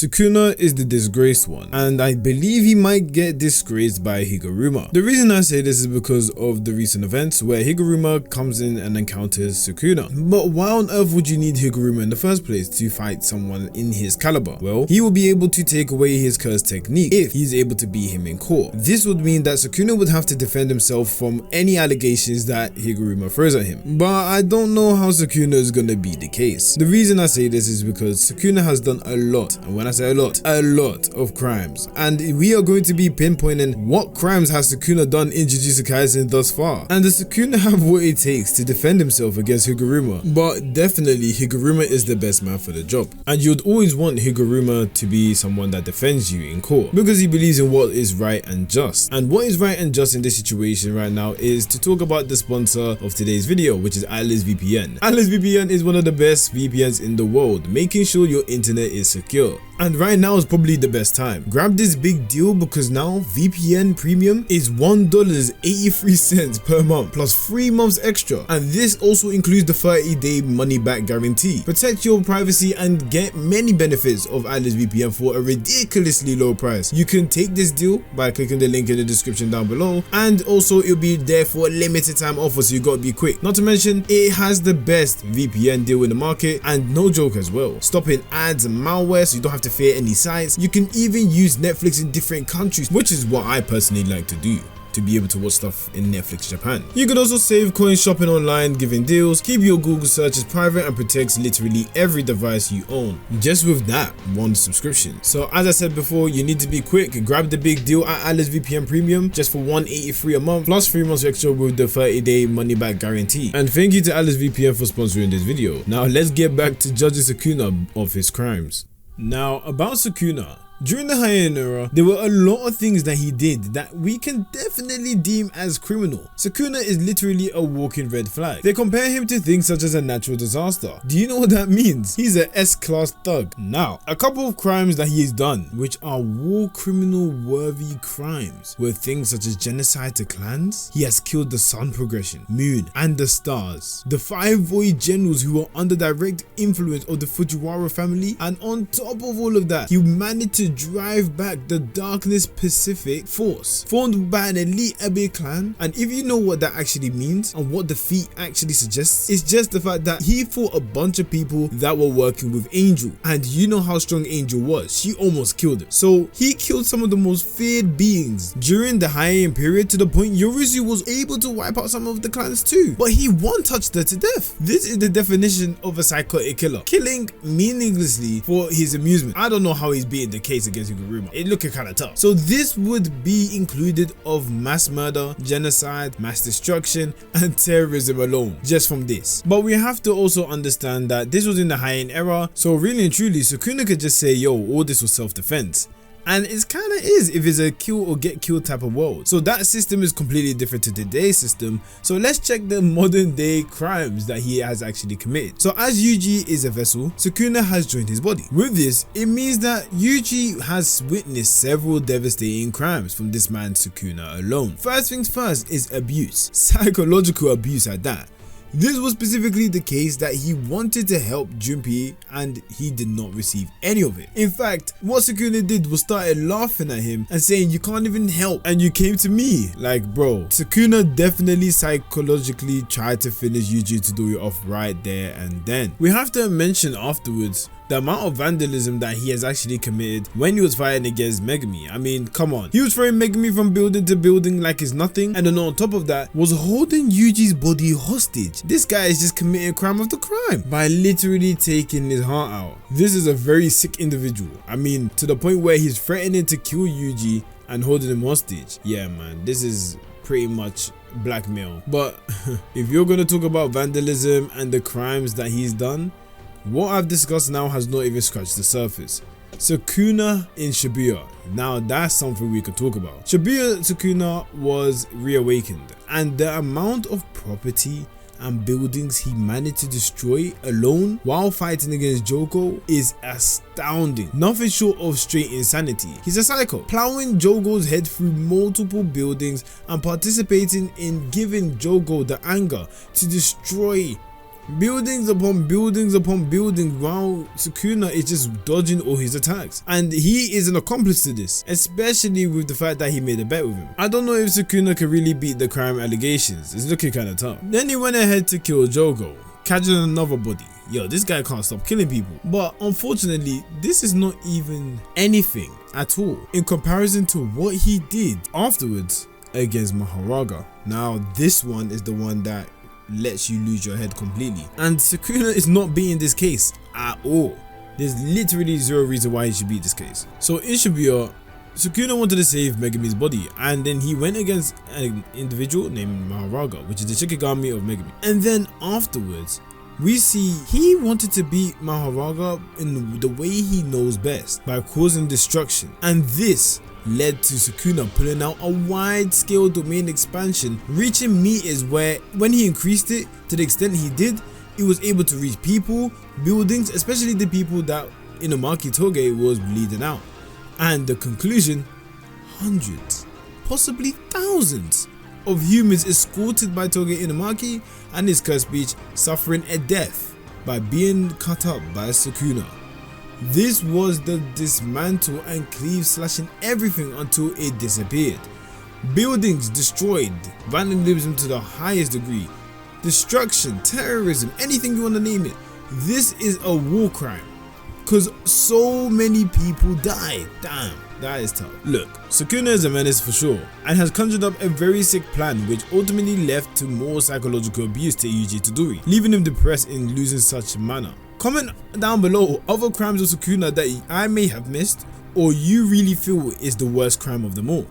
Sukuna is the disgraced one, and I believe he might get disgraced by Higuruma. The reason I say this is because of the recent events where Higuruma comes in and encounters Sukuna. But why on earth would you need Higuruma in the first place to fight someone in his caliber? Well, he will be able to take away his curse technique if he's able to beat him in court. This would mean that Sukuna would have to defend himself from any allegations that Higuruma throws at him. But I don't know how Sukuna is gonna be the case. The reason I say this is because Sukuna has done a lot, and when I say a lot of crimes, and we are going to be pinpointing what crimes has Sukuna done in Jujutsu Kaisen thus far. And does Sukuna have what it takes to defend himself against Higuruma? But definitely Higuruma is the best man for the job, and you'd always want Higuruma to be someone that defends you in court because he believes in what is right and just. And what is right and just in this situation right now is to talk about the sponsor of today's video, which is Atlas VPN. Atlas VPN is one of the best VPNs in the world, making sure your internet is secure. And right now is probably the best time. Grab this big deal because now VPN Premium is $1.83 per month plus 3 months extra, and this also includes the 30-day money-back guarantee. Protect your privacy and get many benefits of Atlas VPN for a ridiculously low price. You can take this deal by clicking the link in the description down below, and also it'll be there for a limited time offer, so you gotta be quick. Not to mention it has the best VPN deal in the market, and no joke as well, stopping ads and malware so you don't have to fear any sites. You can even use Netflix in different countries, which is what I personally like to do, to be able to watch stuff in Netflix Japan. You can also save coins shopping online, giving deals, keep your Google searches private, and protects literally every device you own just with that one subscription. So as I said before, you need to be quick. Grab the big deal at Atlas VPN Premium just for $1.83 a month plus 3 months extra with the 30-day money back guarantee. And thank you to Atlas VPN for sponsoring this video. Now let's get back to judging Sukuna of his crimes. Now about Sukuna. During the Heian era, there were a lot of things that he did that we can definitely deem as criminal. Sukuna is literally a walking red flag. They compare him to things such as a natural disaster. Do you know what that means? He's an S-class thug. Now, a couple of crimes that he has done, which are war criminal worthy crimes, were things such as genocide to clans. He has killed the sun progression, moon, and the stars. The 5 void generals who were under direct influence of the Fujiwara family, and on top of all of that, he managed to drive back the Darkness Pacific Force, formed by an elite Ebe clan. And if you know what that actually means and what the feat actually suggests, it's just the fact that he fought a bunch of people that were working with Angel, and you know how strong Angel was. She almost killed him. So he killed some of the most feared beings during the Heian period, to the point Yoruzu was able to wipe out some of the clans too, but he one-touched her to death. This is the definition of a psychotic killer, killing meaninglessly for his amusement. I don't know how he's beating the case against Higuruma. It looking kind of tough. So this would be included of mass murder, genocide, mass destruction, and terrorism alone, just from this. But we have to also understand that this was in the Heian era, so really and truly Sukuna could just say, yo, all this was self-defense. And it kind of is if it's a kill or get killed type of world. So that system is completely different to today's system. So let's check the modern day crimes that he has actually committed. So as Yuji is a vessel, Sukuna has joined his body. With this, it means that Yuji has witnessed several devastating crimes from this man Sukuna alone. First things first is abuse, psychological abuse at that. This was specifically the case that he wanted to help Junpei and he did not receive any of it. In fact, what Sukuna did was started laughing at him and saying, you can't even help and you came to me. Like, bro, Sukuna definitely psychologically tried to finish Yuji Tadori off right there and then. We have to mention afterwards the amount of vandalism that he has actually committed when he was fighting against Megumi. I mean, come on. He was throwing Megumi from building to building like it's nothing, and then on top of that was holding Yuji's body hostage. This guy is just committing crime after crime by literally taking his heart out. This is a very sick individual. I mean, to the point where he's threatening to kill Yuji and holding him hostage. Yeah, man, this is pretty much blackmail. But if you're gonna talk about vandalism and the crimes that he's done, what I've discussed now has not even scratched the surface. Sukuna in Shibuya. Now that's something we could talk about. Shibuya Sukuna was reawakened, and the amount of property and buildings he managed to destroy alone while fighting against Jogo is astounding. Nothing short of straight insanity. He's a psycho, plowing Jogo's head through multiple buildings and participating in giving Jogo the anger to destroy buildings upon buildings upon buildings, while Sukuna is just dodging all his attacks. And he is an accomplice to this, especially with the fact that he made a bet with him. I don't know if Sukuna can really beat the crime allegations, it's looking kinda tough. Then he went ahead to kill Jogo, catching another body. Yo, this guy can't stop killing people. But unfortunately, this is not even anything at all in comparison to what he did afterwards against Maharaga. Now this one is the one that lets you lose your head completely, and Sukuna is not beating this case at all. There's literally zero reason why he should beat this case. So in Shibuya, Sukuna wanted to save Megami's body, and then he went against an individual named Maharaga, which is the Shikigami of Megami. And then afterwards, we see he wanted to beat Maharaga in the way he knows best, by causing destruction. And this led to Sukuna pulling out a wide-scale domain expansion, reaching meters where, when he increased it to the extent he did, he was able to reach people, buildings, especially the people that Inumaki Toge was bleeding out. And the conclusion, hundreds, possibly thousands of humans escorted by Toge Inumaki and his cursed beach suffering a death by being cut up by Sukuna. This was the dismantle and cleave, slashing everything until it disappeared. Buildings destroyed, vandalism to the highest degree, destruction, terrorism, anything you want to name it. This is a war crime, because so many people died. Damn, that is tough. Look, Sukuna is a menace for sure, and has conjured up a very sick plan which ultimately left to more psychological abuse to Yuji Todori, leaving him depressed in losing such manner. Comment down below other crimes of Sukuna that I may have missed, or you really feel is the worst crime of them all,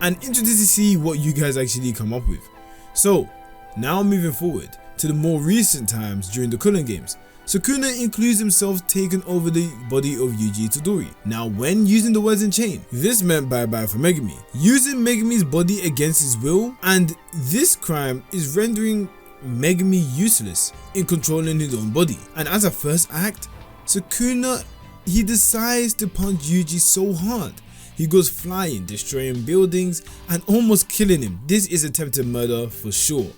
and interested to see what you guys actually come up with. So now moving forward to the more recent times during the Culling games, Sukuna includes himself taking over the body of Yuji Todori. Now when using the words in chain, this meant bye-bye for Megami, using Megami's body against his will, and this crime is rendering Megami useless in controlling his own body. And as a first act, Sukuna, he decides to punch Yuji so hard he goes flying, destroying buildings and almost killing him. This is attempted murder for sure.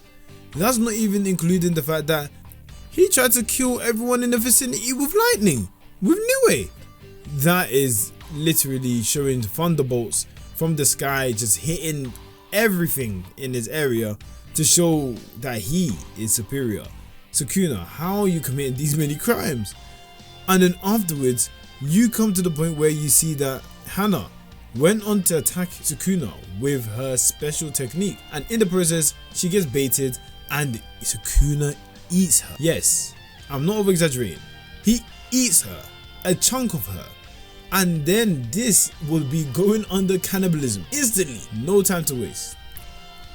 That's not even including the fact that he tried to kill everyone in the vicinity with lightning, with Niue. That is literally showing thunderbolts from the sky just hitting everything in his area to show that he is superior. Sukuna, how are you committing these many crimes? And then afterwards, you come to the point where you see that Hana went on to attack Sukuna with her special technique, and in the process, she gets baited and Sukuna eats her. Yes, I'm not over exaggerating. He eats her, a chunk of her. And then this will be going under cannibalism instantly, no time to waste.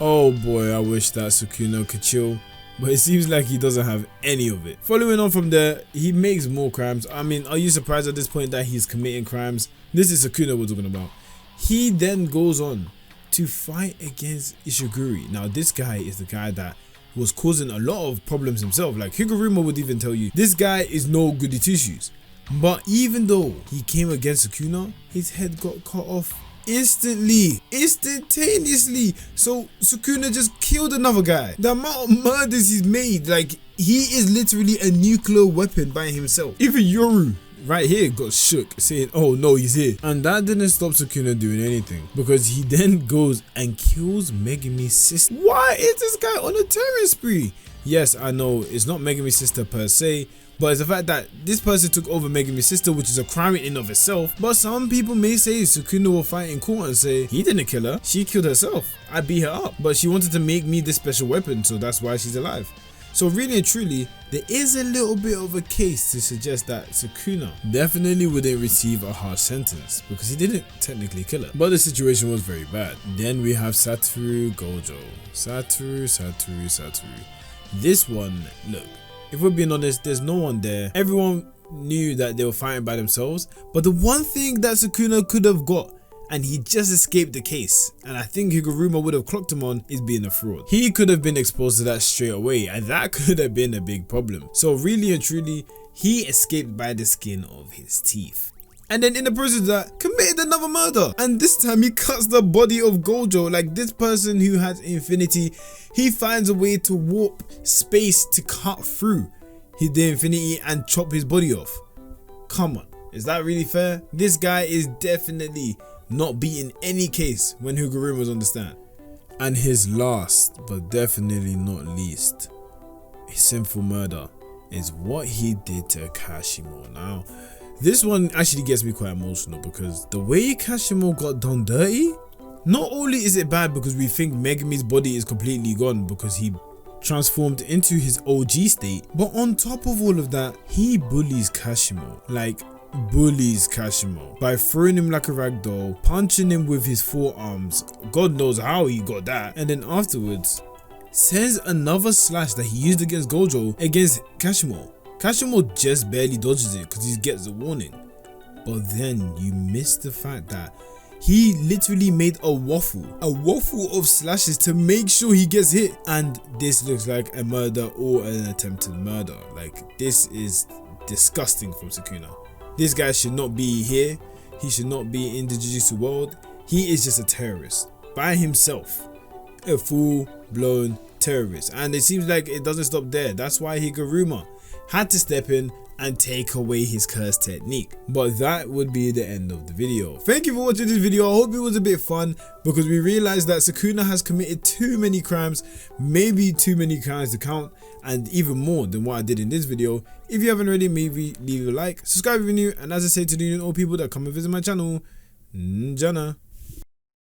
Oh boy, I wish that Sukuna could chill, but it seems like he doesn't have any of it. Following on from there, he makes more crimes. I mean, are you surprised at this point that he's committing crimes? This is Sukuna we're talking about. He then goes on to fight against Ishiguro. Now this guy is the guy that was causing a lot of problems himself. Like Higuruma would even tell you, this guy is no goody two shoes. But even though he came against Sukuna, his head got cut off instantaneously. So Sukuna just killed another guy. The amount of murders he's made, like, he is literally a nuclear weapon by himself. Even Yoru right here got shook, saying, oh no, he's here. And that didn't stop Sukuna doing anything, because he then goes and kills Megami's sister. Why is this guy on a terror spree? Yes, I know it's not Megami's sister per se, but it's the fact that this person took over Megami's sister, which is a crime in and of itself. But some people may say Sukuna will fight in court and say, he didn't kill her, she killed herself. I beat her up, but she wanted to make me this special weapon, so that's why she's alive. So really and truly, there is a little bit of a case to suggest that Sukuna definitely wouldn't receive a harsh sentence, because he didn't technically kill her, but the situation was very bad. Then we have Satoru Gojo. Satoru. This one, look, if we're being honest, there's no one there. Everyone knew that they were fighting by themselves, but the one thing that Sukuna could have got, and he just escaped the case, and I think Higuruma would have clocked him on, is being a fraud. He could have been exposed to that straight away, and that could have been a big problem. So really and truly, he escaped by the skin of his teeth. And then in the process of that, committed another murder. And this time he cuts the body of Gojo. Like, this person who has infinity, he finds a way to warp space to cut through. the infinity and chop his body off. Come on, is that really fair? This guy is definitely not beating any case when Higuruma was on the stand. And his last, but definitely not least, his sinful murder is what he did to Kashimo. Now, this one actually gets me quite emotional because the way Kashimo got done dirty, not only is it bad because we think Megami's body is completely gone because he transformed into his OG state, but on top of all of that, he bullies Kashimo, like bullies Kashimo by throwing him like a rag doll, punching him with his forearms, God knows how he got that, and then afterwards sends another slash that he used against Gojo against Kashimo. Kashimo just barely dodges it because he gets a warning, but then you miss the fact that he literally made a waffle of slashes to make sure he gets hit, and this looks like a murder or an attempted murder. Like, this is disgusting from Sukuna. This guy should not be here. He should not be in the Jujutsu world. He is just a terrorist by himself, a full-blown terrorist, and it seems like it doesn't stop there. That's why Higuruma had to step in and take away his curse technique. But that would be the end of the video. Thank you for watching this video. I hope it was a bit fun because we realized that Sukuna has committed too many crimes, maybe too many crimes to count, and even more than what I did in this video. If you haven't already, maybe leave a like, subscribe if you're new, and as I say to the all people that come and visit my channel, Njana.